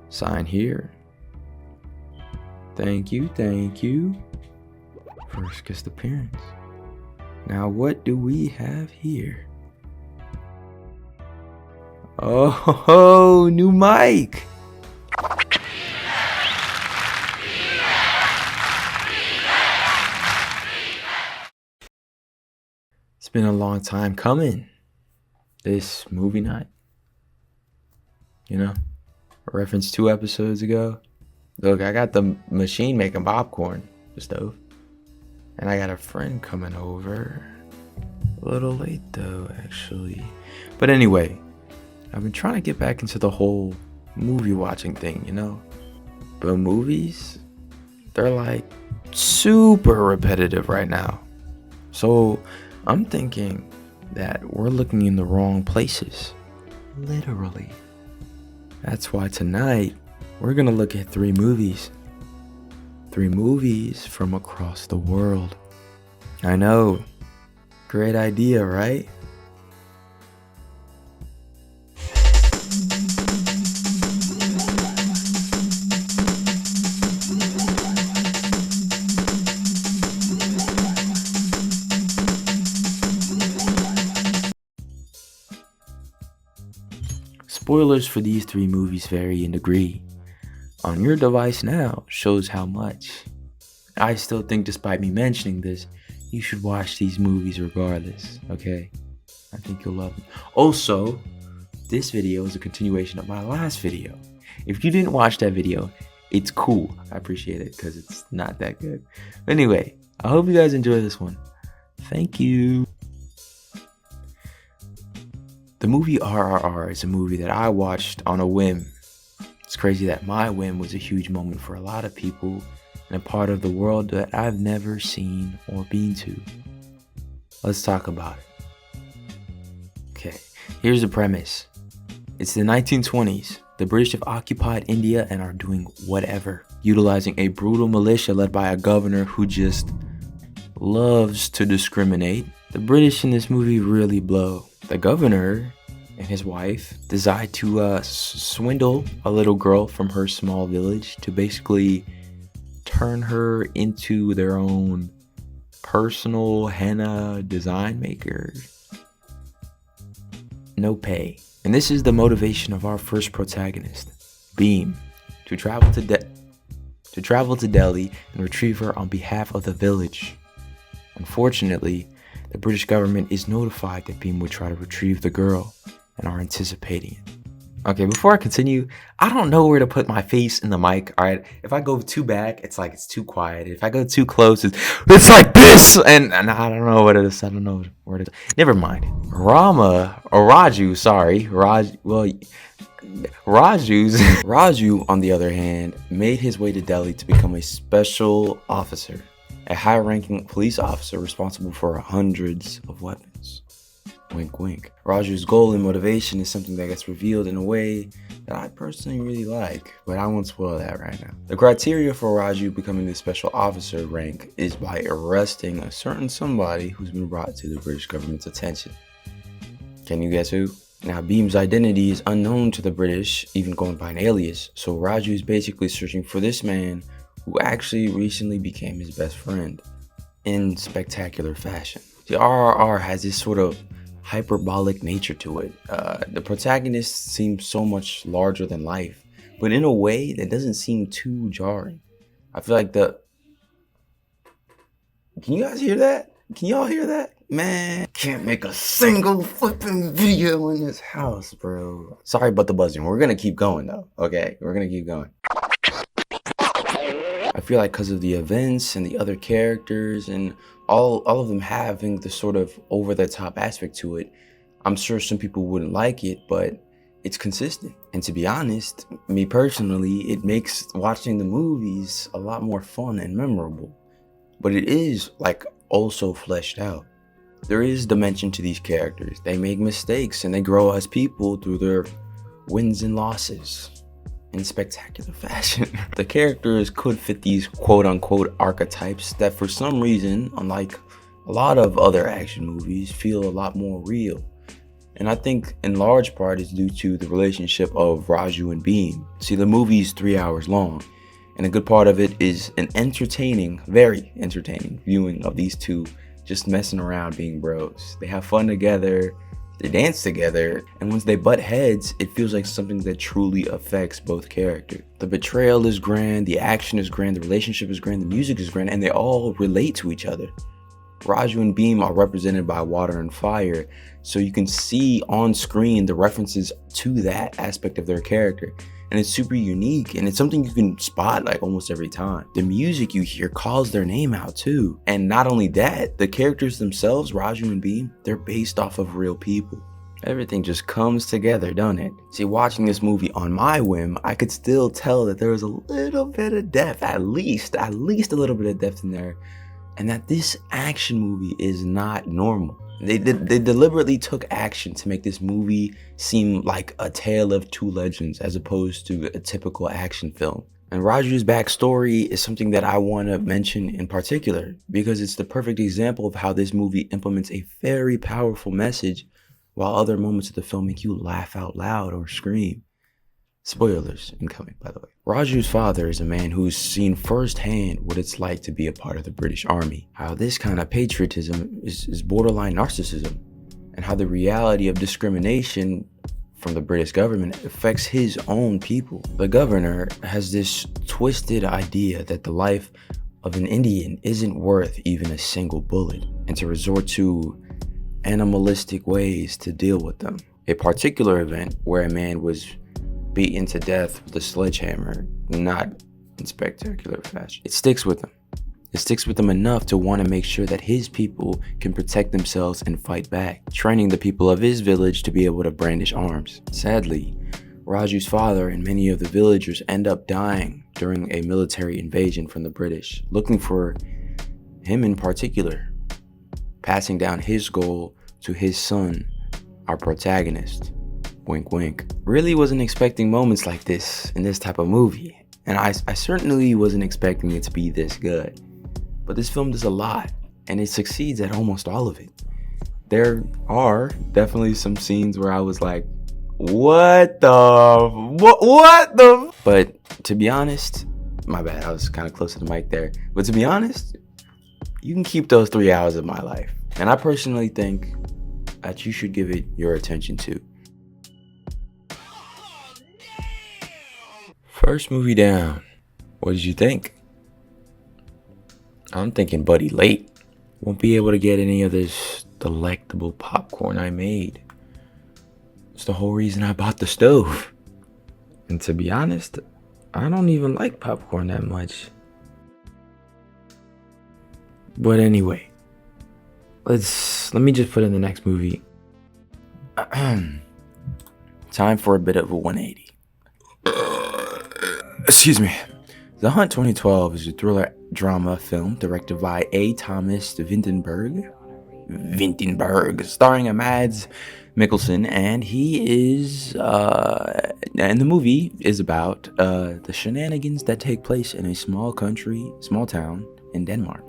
Sign here. Thank you, thank you. First guest appearance. Now what do we have here? Oh, new mic. It's been a long time coming. This movie night. You know, a reference 2 episodes ago. Look, I got the machine making popcorn, the stove. And I got a friend coming over. A little late though, actually. But anyway, I've been trying to get back into the whole movie watching thing, you know? But movies, they're like super repetitive right now. So I'm thinking that we're looking in the wrong places. Literally. That's why tonight we're gonna look at 3 movies. 3 movies from across the world. I know. Great idea, right? Spoilers for these 3 movies vary in degree. On your device now shows how much. I still think, despite me mentioning this, you should watch these movies regardless, okay? I think you'll love them. Also, this video is a continuation of my last video. If you didn't watch that video, it's cool. I appreciate it because it's not that good. But anyway, I hope you guys enjoy this one. Thank you. The movie RRR is a movie that I watched on a whim. It's crazy that my whim was a huge moment for a lot of people in a part of the world that I've never seen or been to. Let's talk about it. Okay, here's the premise. It's the 1920s. The British have occupied India and are doing whatever, utilizing a brutal militia led by a governor who just loves to discriminate. The British in this movie really blow. The governor and his wife decide to swindle a little girl from her small village to basically turn her into their own personal henna design maker. No pay. And this is the motivation of our first protagonist, Beam, to travel to Delhi and retrieve her on behalf of the village. Unfortunately, the British government is notified that Beam would try to retrieve the girl and are anticipating it. Okay, before I continue, I don't know where to put my face in the mic, alright? If I go too back, it's like it's too quiet. If I go too close, it's like this! And I don't know what it is. I don't know where to... Never mind. Raju, on the other hand, made his way to Delhi to become a special officer, a high-ranking police officer responsible for hundreds of weapons. Wink, wink. Raju's goal and motivation is something that gets revealed in a way that I personally really like, but I won't spoil that right now. The criteria for Raju becoming the special officer rank is by arresting a certain somebody who's been brought to the British government's attention. Can you guess who? Now, Beam's identity is unknown to the British, even going by an alias, so Raju is basically searching for this man who actually recently became his best friend in spectacular fashion. The RRR has this sort of hyperbolic nature to it. The protagonist seems so much larger than life, but in a way that doesn't seem too jarring. I feel like can you guys hear that? Can y'all hear that? Man, can't make a single flipping video in this house, bro. Sorry about the buzzing. We're gonna keep going though. Okay, we're gonna keep going. I feel like because of the events and the other characters and all of them having the sort of over-the-top aspect to it, I'm sure some people wouldn't like it, but it's consistent. And to be honest, me personally, it makes watching the movies a lot more fun and memorable. But it is like also fleshed out. There is dimension to these characters. They make mistakes and they grow as people through their wins and losses in spectacular fashion. The characters could fit these quote-unquote archetypes that for some reason, unlike a lot of other action movies, feel a lot more real. And I think in large part is due to the relationship of Raju and Beam. See, the movie's 3 hours long, and a good part of it is an entertaining, very entertaining viewing of these two just messing around being bros. They have fun together, they dance together, and once they butt heads, it feels like something that truly affects both characters. The betrayal is grand, the action is grand, the relationship is grand, the music is grand, and they all relate to each other. Raju and Beam are represented by water and fire, so you can see on screen the references to that aspect of their character. And it's super unique, and it's something you can spot like almost every time. The music you hear calls their name out too. And not only that, the characters themselves, Raju and Beam, they're based off of real people. Everything just comes together, don't it? See, watching this movie on my whim, I could still tell that there was a little bit of depth, at least a little bit of depth in there. And that this action movie is not normal. They deliberately took action to make this movie seem like a tale of two legends as opposed to a typical action film. And Raju's backstory is something that I want to mention in particular because it's the perfect example of how this movie implements a very powerful message while other moments of the film make you laugh out loud or scream. Spoilers incoming, by the way. Raju's father is a man who's seen firsthand what it's like to be a part of the British Army, how this kind of patriotism is borderline narcissism, and how the reality of discrimination from the British government affects his own people. The governor has this twisted idea that the life of an Indian isn't worth even a single bullet, and to resort to animalistic ways to deal with them. A particular event where a man was beaten to death with a sledgehammer, not in spectacular fashion. It sticks with him. It sticks with him enough to want to make sure that his people can protect themselves and fight back, training the people of his village to be able to brandish arms. Sadly, Raju's father and many of the villagers end up dying during a military invasion from the British, looking for him in particular, passing down his goal to his son, our protagonist. Wink, wink. Really wasn't expecting moments like this in this type of movie. And I certainly wasn't expecting it to be this good. But this film does a lot, and it succeeds at almost all of it. There are definitely some scenes where I was like, what the? But to be honest, my bad, I was kind of close to the mic there. But to be honest, you can keep those 3 hours of my life. And I personally think that you should give it your attention too. First movie down. What did you think? I'm thinking Buddy late. Won't be able to get any of this delectable popcorn I made. It's the whole reason I bought the stove. And to be honest, I don't even like popcorn that much. But anyway, let me just put in the next movie. Time for a bit of a 180. Excuse me. The Hunt 2012 is a thriller drama film directed by A. Thomas Vinterberg, starring Mads Mikkelsen, and he is, and the movie is about the shenanigans that take place in a small town in Denmark.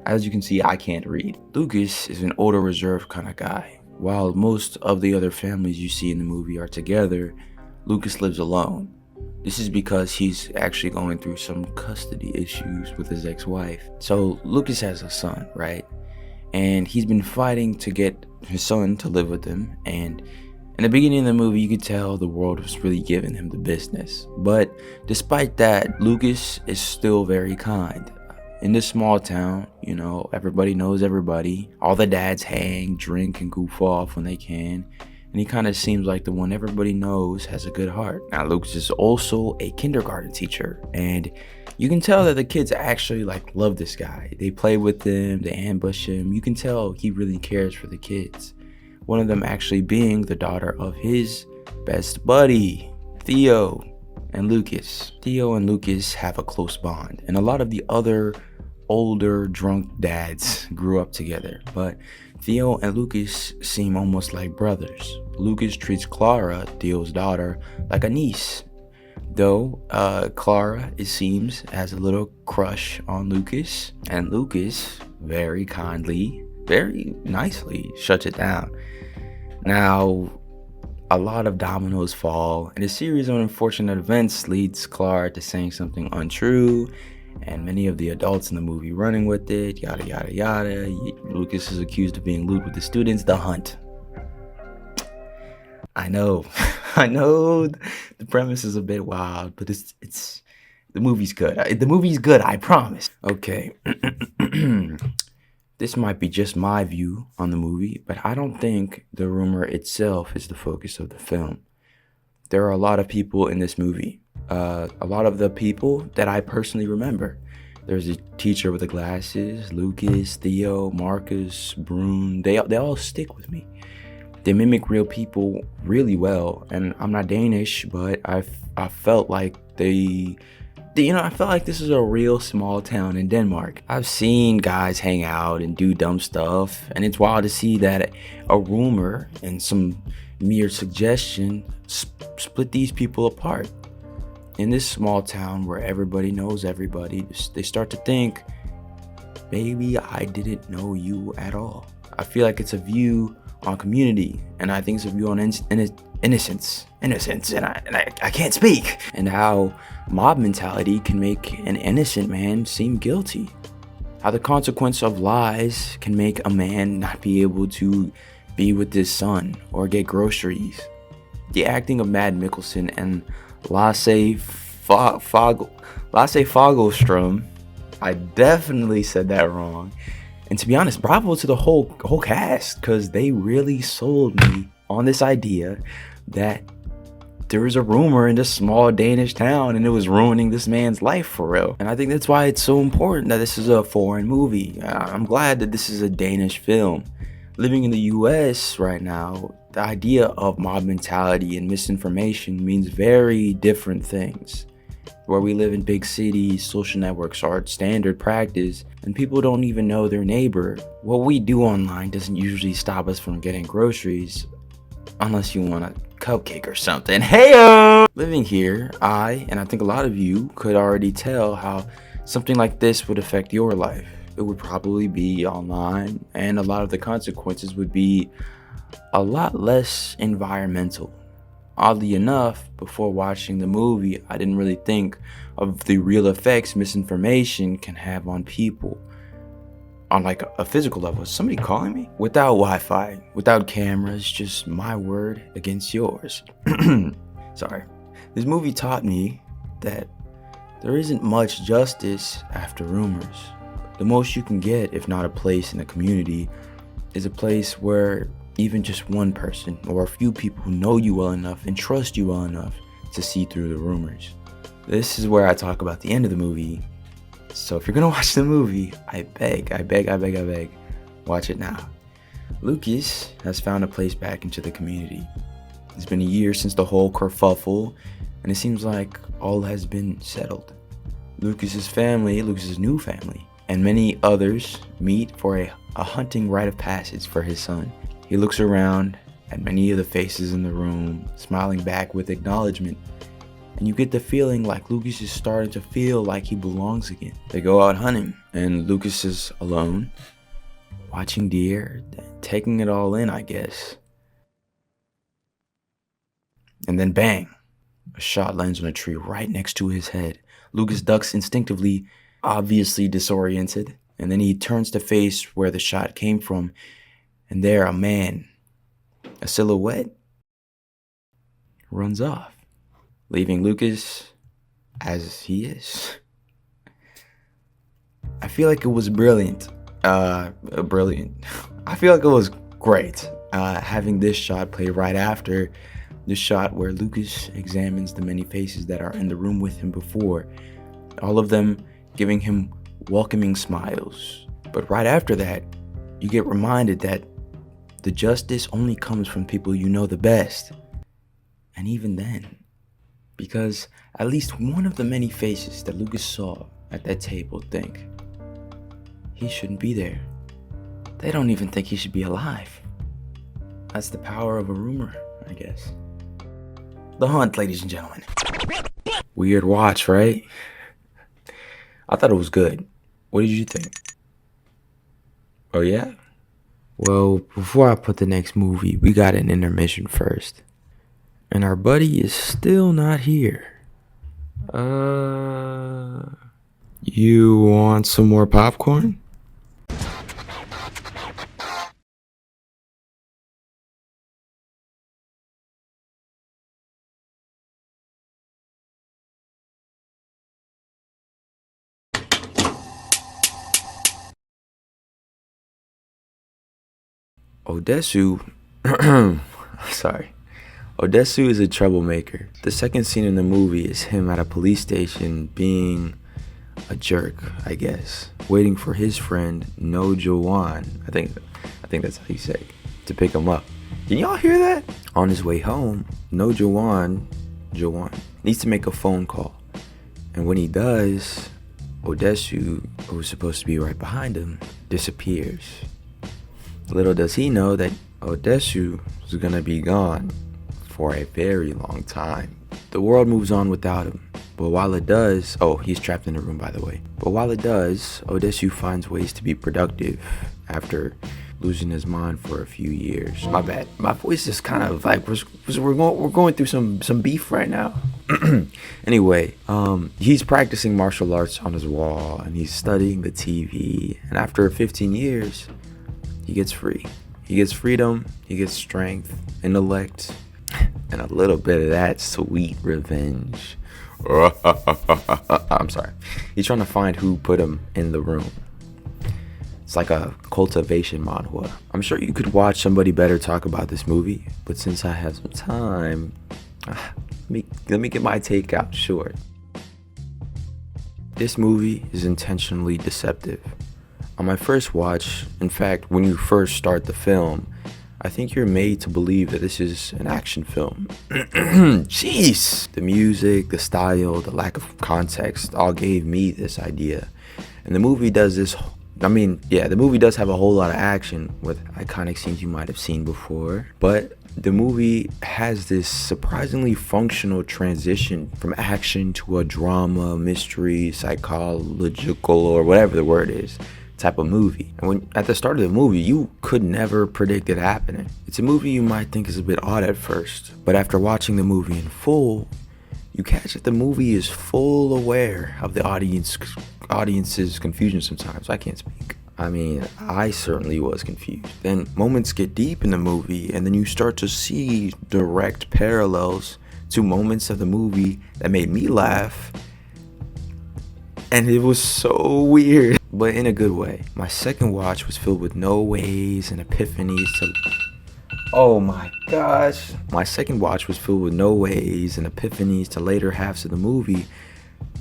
As you can see, I can't read. Lucas is an older, reserved kind of guy. While most of the other families you see in the movie are together, Lucas lives alone. This is because he's actually going through some custody issues with his ex-wife. So Lucas has a son, right? And he's been fighting to get his son to live with him. And in the beginning of the movie, you could tell the world was really giving him the business. But despite that, Lucas is still very kind. In this small town, you know, everybody knows everybody. All the dads hang, drink, and goof off when they can. And he kind of seems like the one everybody knows has a good heart. Now, Lucas is also a kindergarten teacher, and you can tell that the kids actually love this guy. They play with him, they ambush him. You can tell he really cares for the kids. One of them actually being the daughter of his best buddy, Theo and Lucas. Theo and Lucas have a close bond, and a lot of the other older drunk dads grew up together, but Theo and Lucas seem almost like brothers. Lucas treats Clara, Theo's daughter, like a niece, though Clara, it seems, has a little crush on Lucas, and Lucas very kindly, very nicely shuts it down. Now, a lot of dominoes fall, and a series of unfortunate events leads Clark to saying something untrue, and many of the adults in the movie running with it, yada yada yada. Lucas is accused of being lewd with the students. The Hunt. I know, I know, the premise is a bit wild, but it's the movie's good. The movie's good, I promise. Okay. This might be just my view on the movie, but I don't think the rumor itself is the focus of the film. There are a lot of people in this movie. A lot of the people that I personally remember. There's a teacher with the glasses, Lucas, Theo, Marcus, Brune. They all stick with me. They mimic real people really well, and I'm not Danish, but I felt like I felt like this is a real small town in Denmark. I've seen guys hang out and do dumb stuff, and it's wild to see that a rumor and some mere suggestion split these people apart. In this small town where everybody knows everybody, they start to think, maybe I didn't know you at all. I feel like it's a view on community, and I think it's a view on innocence, and I can't speak, and how mob mentality can make an innocent man seem guilty. How the consequence of lies can make a man not be able to be with his son or get groceries. The acting of Matt Mikkelsen and Lasse Fogelstrom, I definitely said that wrong. And to be honest, bravo to the whole cast, because they really sold me on this idea that there was a rumor in this small Danish town and it was ruining this man's life for real. And I think that's why it's so important that this is a foreign movie. I'm glad that this is a Danish film. Living in the US right now, the idea of mob mentality and misinformation means very different things. Where we live in big cities, social networks are standard practice, and people don't even know their neighbor. What we do online doesn't usually stop us from getting groceries, unless you want a cupcake or something. Heyo! Living here, and I think a lot of you could already tell how something like this would affect your life. It would probably be online, and a lot of the consequences would be a lot less environmental. Oddly enough, before watching the movie, I didn't really think of the real effects misinformation can have on people on like a physical level. Is somebody calling me? Without Wi-Fi, without cameras, just my word against yours. Sorry. This movie taught me that there isn't much justice after rumors. The most you can get, if not a place in a community, is a place where even just one person or a few people who know you well enough and trust you well enough to see through the rumors. This is where I talk about the end of the movie. So if you're gonna watch the movie, I beg, watch it now. Lucas has found a place back into the community. It's been a year since the whole kerfuffle, and it seems like all has been settled. Lucas's new family, and many others meet for a hunting rite of passage for his son. He looks around at many of the faces in the room, smiling back with acknowledgement, and you get the feeling like Lucas is starting to feel like he belongs again. They go out hunting, and Lucas is alone, watching deer, taking it all in, I guess. And then bang, a shot lands on a tree right next to his head. Lucas ducks instinctively, obviously disoriented, and then he turns to face where the shot came from, and there a man, a silhouette, runs off, leaving Lucas as he is. I feel like it was brilliant. I feel like it was great having this shot play right after the shot where Lucas examines the many faces that are in the room with him before, all of them giving him welcoming smiles. But right after that, you get reminded that the justice only comes from people you know the best. And even then, because at least one of the many faces that Lucas saw at that table think he shouldn't be there. They don't even think he should be alive. That's the power of a rumor, I guess. The Hunt, ladies and gentlemen. Weird watch, right? I thought it was good. What did you think? Oh yeah? Well, before I put the next movie, we got an intermission first. And our buddy is still not here. You want some more popcorn? Odessu, sorry. Odessu is a troublemaker. The second scene in the movie is him at a police station being a jerk, I guess, waiting for his friend No Jawan. I think that's how you say it, to pick him up. Can y'all hear that? On his way home, No Jawan needs to make a phone call. And when he does, Odessu, who's supposed to be right behind him, disappears. Little does he know that Odessu is gonna be gone for a very long time. The world moves on without him. But while it does, he's trapped in a room, by the way. But while it does, Odessu finds ways to be productive after losing his mind for a few years. My bad. My voice is kind of like we're going through some beef right now. Anyway, he's practicing martial arts on his wall and he's studying the TV. And after 15 years, he gets free. He gets freedom. He gets strength, intellect, and a little bit of that sweet revenge. I'm sorry. He's trying to find who put him in the room. It's like a cultivation manhwa. I'm sure you could watch somebody better talk about this movie, but since I have some time, let me get my take out short. This movie is intentionally deceptive. On my first watch, in fact, when you first start the film, I think you're made to believe that this is an action film. Jeez! The music, the style, the lack of context all gave me this idea. And the movie does this. The movie does have a whole lot of action with iconic scenes you might have seen before. But the movie has this surprisingly functional transition from action to a drama, mystery, psychological, or whatever the word is, type of movie. And when at the start of the movie, you could never predict it happening. It's a movie you might think is a bit odd at first, but after watching the movie in full, you catch that the movie is full aware of the audience's confusion sometimes. I can't speak. I mean, I certainly was confused. Then moments get deep in the movie, and then you start to see direct parallels to moments of the movie that made me laugh. And it was so weird, but in a good way. My second watch was filled with no ways and epiphanies to... Oh my gosh. My second watch was filled with no ways and epiphanies to later halves of the movie,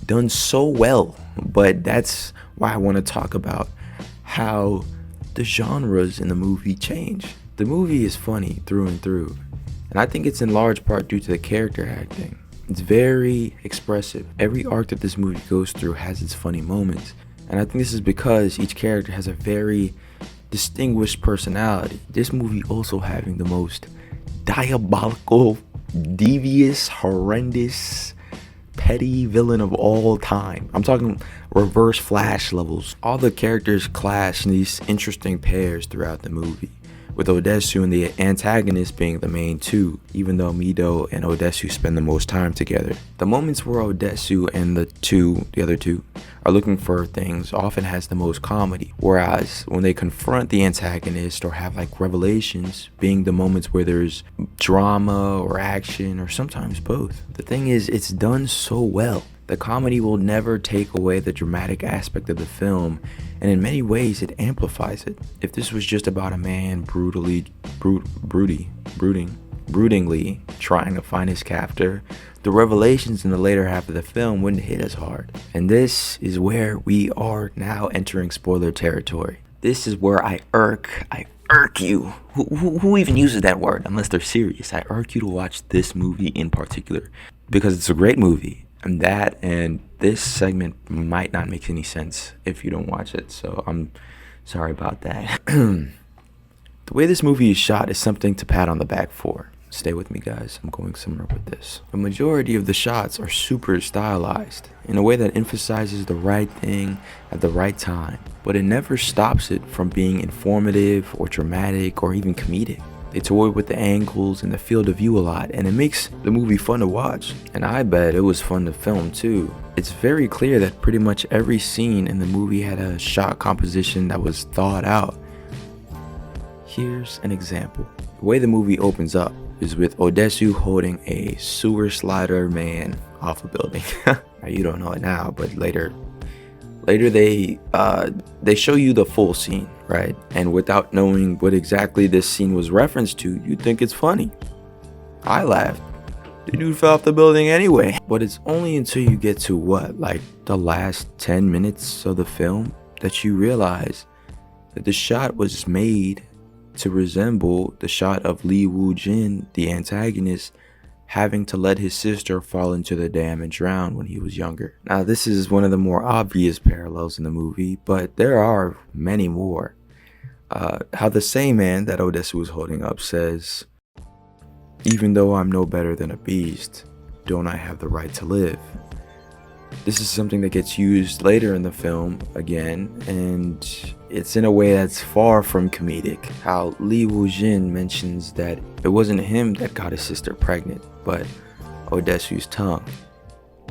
done so well. But that's why I want to talk about how the genres in the movie change. The movie is funny through and through, and I think it's in large part due to the character acting. It's very expressive. Every arc that this movie goes through has its funny moments. And I think this is because each character has a very distinguished personality. This movie also having the most diabolical, devious, horrendous, petty villain of all time. I'm talking Reverse Flash levels. All the characters clash in these interesting pairs throughout the movie, with Odessu and the antagonist being the main two, even though Mido and Odessu spend the most time together. The moments where Odessu and the other two, are looking for things often has the most comedy, whereas when they confront the antagonist or have like revelations, being the moments where there's drama or action or sometimes both. The thing is, it's done so well. The comedy will never take away the dramatic aspect of the film, and in many ways it amplifies it. If this was just about a man broodingly trying to find his captor, the revelations in the later half of the film wouldn't hit as hard. And this is where we are now entering spoiler territory. This is where I irk you. Who even uses that word unless they're serious? I irk you to watch this movie in particular because it's a great movie. And this segment might not make any sense if you don't watch it, so I'm sorry about that. The way this movie is shot is something to pat on the back for. Stay with me, guys. I'm going somewhere with this. The majority of the shots are super stylized in a way that emphasizes the right thing at the right time, but it never stops it from being informative or dramatic or even comedic. They toy with the angles and the field of view a lot, and it makes the movie fun to watch. And I bet it was fun to film too. It's very clear that pretty much every scene in the movie had a shot composition that was thought out. Here's an example. The way the movie opens up is with Odessu holding a sewer slider man off a building. Now, you don't know it now, but later they show you the full scene, right? And without knowing what exactly this scene was referenced to, you think it's funny. I laughed. The dude fell off the building anyway. But it's only until you get to like the last 10 minutes of the film that you realize that the shot was made to resemble the shot of Lee Woo-jin, the antagonist, having to let his sister fall into the dam and drown when he was younger. Now, this is one of the more obvious parallels in the movie, but there are many more. How the same man that Odessu was holding up says, "Even though I'm no better than a beast, don't I have the right to live?" This is something that gets used later in the film again, and it's in a way that's far from comedic. How Lee Woo-jin mentions that it wasn't him that got his sister pregnant, but Odessu's tongue.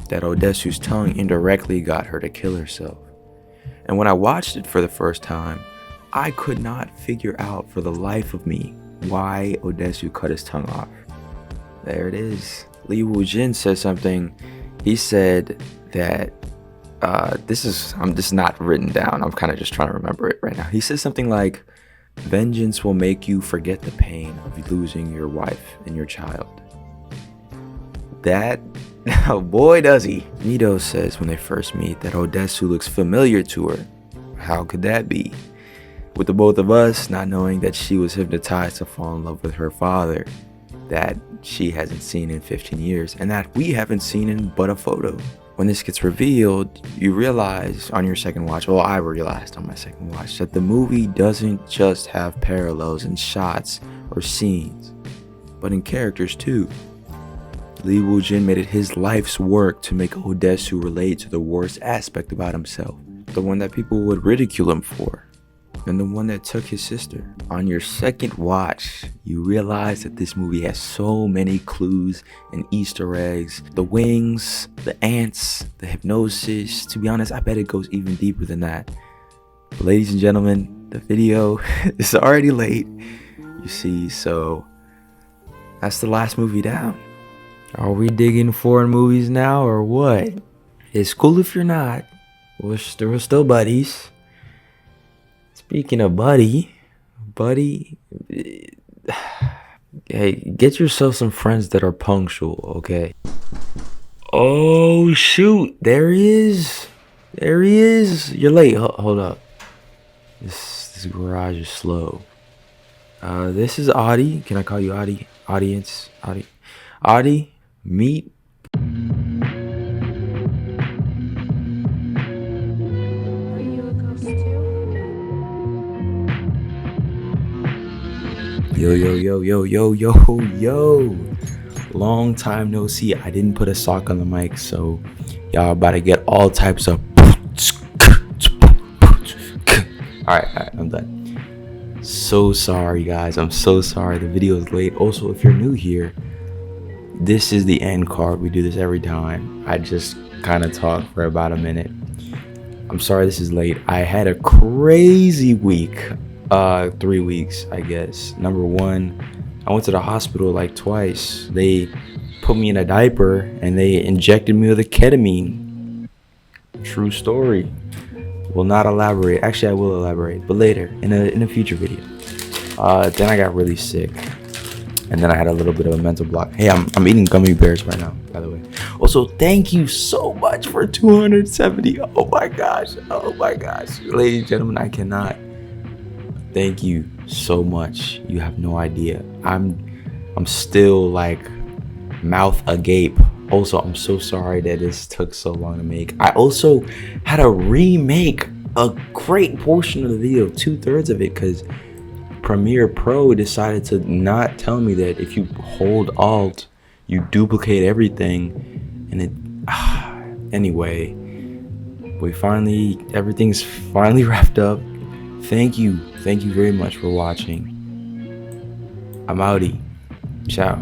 That Odessu's tongue indirectly got her to kill herself. And when I watched it for the first time, I could not figure out for the life of me why Odessu cut his tongue off. There it is. Lee Woo-jin says something. He said that this is not written down. I'm kind of just trying to remember it right now. He says something like, "Vengeance will make you forget the pain of losing your wife and your child." That, oh boy does he. Mito says when they first meet that Odessu looks familiar to her. How could that be? With the both of us not knowing that she was hypnotized to fall in love with her father, that she hasn't seen in 15 years, and that we haven't seen in but a photo. When this gets revealed, you realize on your second watch, well, I realized on my second watch, that the movie doesn't just have parallels in shots or scenes, but in characters too. Lee Woo-jin made it his life's work to make Odessu relate to the worst aspect about himself, the one that people would ridicule him for, and the one that took his sister. On your second watch, you realize that this movie has so many clues and Easter eggs. The wings, the ants, the hypnosis. To be honest, I bet it goes even deeper than that. But ladies and gentlemen, the video is already late, you see, so that's the last movie down. Are we digging foreign movies now or what? It's cool if you're not. We're still buddies. Speaking of buddy, hey, get yourself some friends that are punctual, okay? Oh shoot, there he is. You're late. Hold up. This garage is slow. This is Audie. Can I call you Audie? Audience, Audie, meet. Yo. Long time no see. I didn't put a sock on the mic, so y'all about to get all types of. Alright, I'm done. So sorry, guys. I'm so sorry. The video is late. Also, if you're new here, this is the end card. We do this every time. I just kind of talk for about a minute. I'm sorry this is late. I had a crazy week. 3 weeks, I guess. Number one, I went to the hospital like twice. They put me in a diaper and they injected me with a ketamine. True story. Will not elaborate. Actually, I will elaborate, but later in a future video. Then I got really sick, and then I had a little bit of a mental block. Hey, I'm eating gummy bears right now, by the way. Also, thank you so much for 270. Oh my gosh, ladies and gentlemen, I cannot. Thank you so much. You have no idea. I'm still like mouth agape. Also, I'm so sorry that this took so long to make. I also had to remake a great portion of the video, 2/3 of it, because Premiere Pro decided to not tell me that if you hold Alt, you duplicate everything, and it anyway, everything's finally wrapped up. Thank you very much for watching. I'm outie. Ciao.